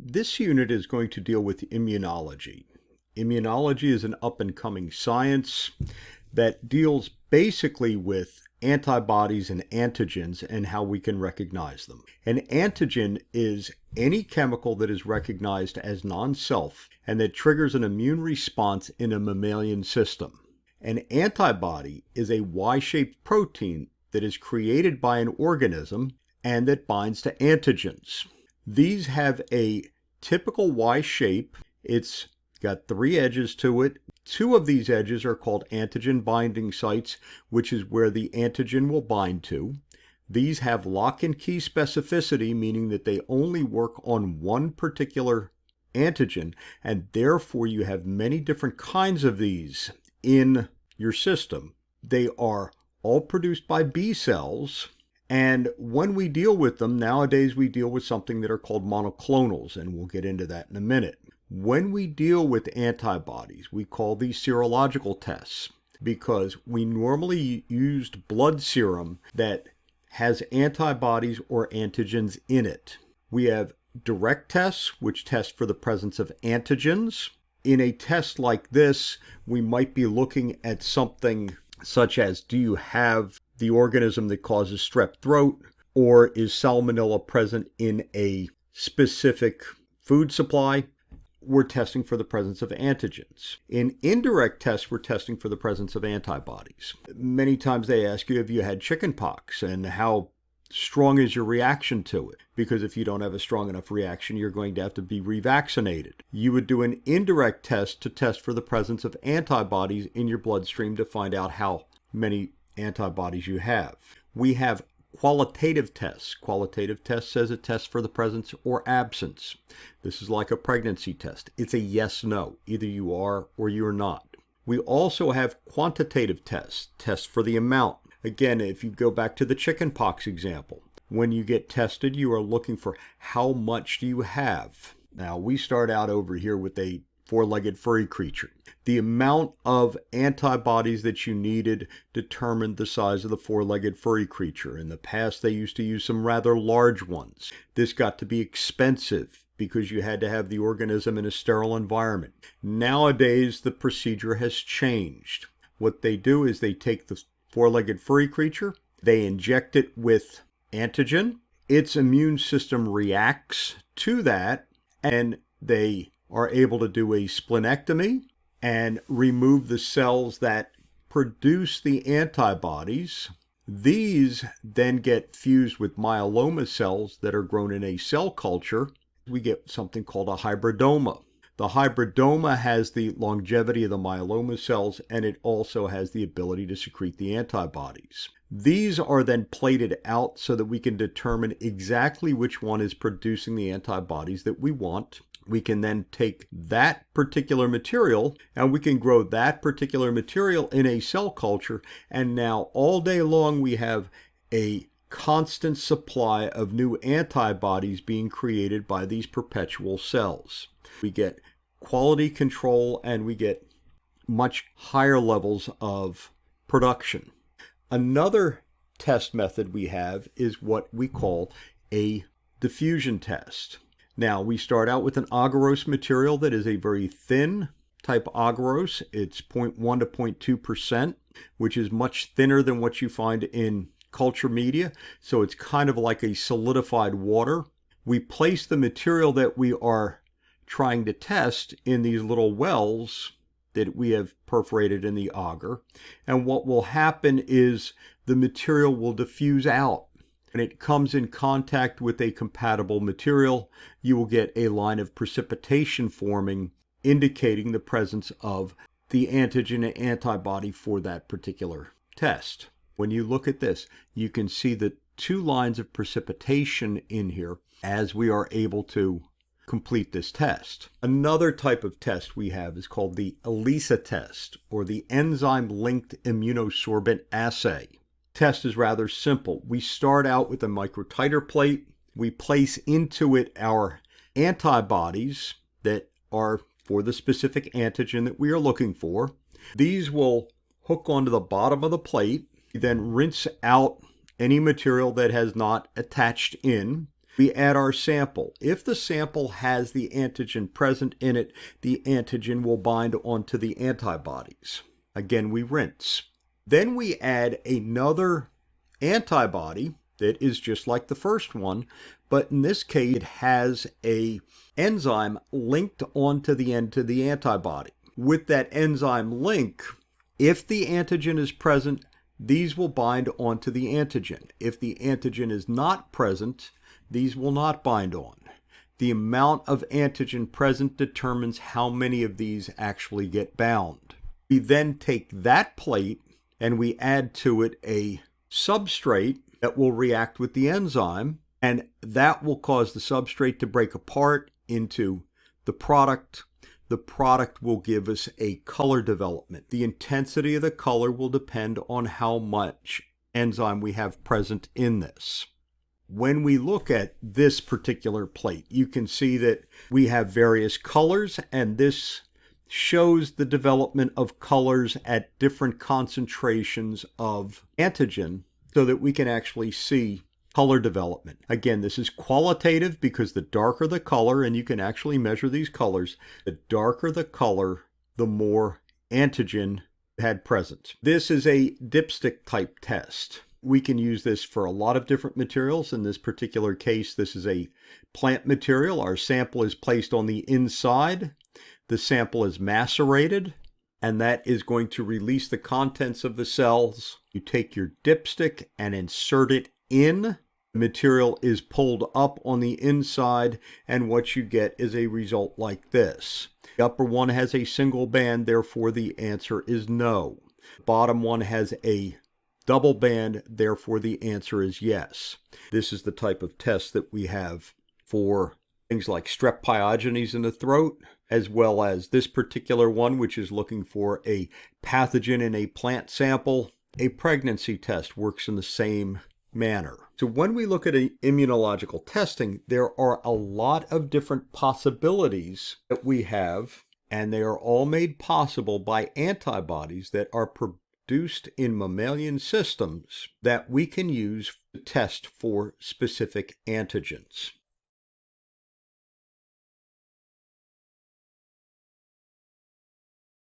This unit is going to deal with immunology. Immunology is an up-and-coming science that deals basically with antibodies and antigens and how we can recognize them. An antigen is any chemical that is recognized as non-self and that triggers an immune response in a mammalian system. An antibody is a Y-shaped protein that is created by an organism and that binds to antigens. These have a typical Y shape. It's got 3 edges to it. 2 of these edges are called antigen binding sites, which is where the antigen will bind to. These have lock and key specificity, meaning that they only work on one particular antigen, and therefore you have many different kinds of these in your system. They are all produced by B cells. And when we deal with them, nowadays we deal with something that are called monoclonals, and we'll get into that in a minute. When we deal with antibodies, we call these serological tests because we normally used blood serum that has antibodies or antigens in it. We have direct tests, which test for the presence of antigens. In a test like this, we might be looking at something such as, do you have the organism that causes strep throat, or is salmonella present in a specific food supply? We're testing for the presence of antigens. In indirect tests, we're testing for the presence of antibodies. Many times they ask you, have you had chickenpox, and how strong is your reaction to it? Because if you don't have a strong enough reaction, you're going to have to be revaccinated. You would do an indirect test to test for the presence of antibodies in your bloodstream to find out how many antibodies you have. We have qualitative tests. Qualitative test says it tests for the presence or absence. This is like a pregnancy test. It's a yes/no. Either you are or you're not. We also have quantitative tests. Tests for the amount. Again, if you go back to the chickenpox example, when you get tested, you are looking for how much do you have. Now, we start out over here with a 4-legged furry creature. The amount of antibodies that you needed determined the size of the 4-legged furry creature. In the past, they used to use some rather large ones. This got to be expensive because you had to have the organism in a sterile environment. Nowadays, the procedure has changed. What they do is they take the 4-legged furry creature, they inject it with antigen, its immune system reacts to that, and they are able to do a splenectomy and remove the cells that produce the antibodies. These then get fused with myeloma cells that are grown in a cell culture. We get something called a hybridoma. The hybridoma has the longevity of the myeloma cells, and it also has the ability to secrete the antibodies. These are then plated out so that we can determine exactly which one is producing the antibodies that we want. We can then take that particular material and we can grow that particular material in a cell culture. And now all day long we have a constant supply of new antibodies being created by these perpetual cells. We get quality control and we get much higher levels of production. Another test method we have is what we call a diffusion test. Now, we start out with an agarose material that is a very thin type agarose. It's 0.1 to 0.2%, which is much thinner than what you find in culture media. So it's kind of like a solidified water. We place the material that we are trying to test in these little wells that we have perforated in the agar. And what will happen is the material will diffuse out. When it comes in contact with a compatible material, you will get a line of precipitation forming, indicating the presence of the antigen and antibody for that particular test. When you look at this, you can see the 2 lines of precipitation in here as we are able to complete this test. Another type of test we have is called the ELISA test, or the enzyme-linked immunosorbent assay. Test is rather simple. We start out with a microtiter plate. We place into it our antibodies that are for the specific antigen that we are looking for. These will hook onto the bottom of the plate. We then rinse out any material that has not attached in. We add our sample. If the sample has the antigen present in it, the antigen will bind onto the antibodies. Again, we rinse. Then we add another antibody that is just like the first one, but in this case it has an enzyme linked onto the end to the antibody. With that enzyme link, if the antigen is present, these will bind onto the antigen. If the antigen is not present, these will not bind on. The amount of antigen present determines how many of these actually get bound. We then take that plate and we add to it a substrate that will react with the enzyme, and that will cause the substrate to break apart into the product. The product will give us a color development. The intensity of the color will depend on how much enzyme we have present in this. When we look at this particular plate, you can see that we have various colors, and this shows the development of colors at different concentrations of antigen so that we can actually see color development. Again, this is qualitative because the darker the color, and you can actually measure these colors, the darker the color, the more antigen had present. This is a dipstick type test. We can use this for a lot of different materials. In this particular case, this is a plant material. Our sample is placed on the inside. The sample is macerated, and that is going to release the contents of the cells. You take your dipstick and insert it in. The material is pulled up on the inside, and what you get is a result like this. The upper one has a single band, therefore the answer is no. The bottom one has a double band, therefore the answer is yes. This is the type of test that we have for things like strep pyogenes in the throat, as well as this particular one, which is looking for a pathogen in a plant sample. A pregnancy test works in the same manner. So when we look at immunological testing, there are a lot of different possibilities that we have, and they are all made possible by antibodies that are produced in mammalian systems that we can use to test for specific antigens.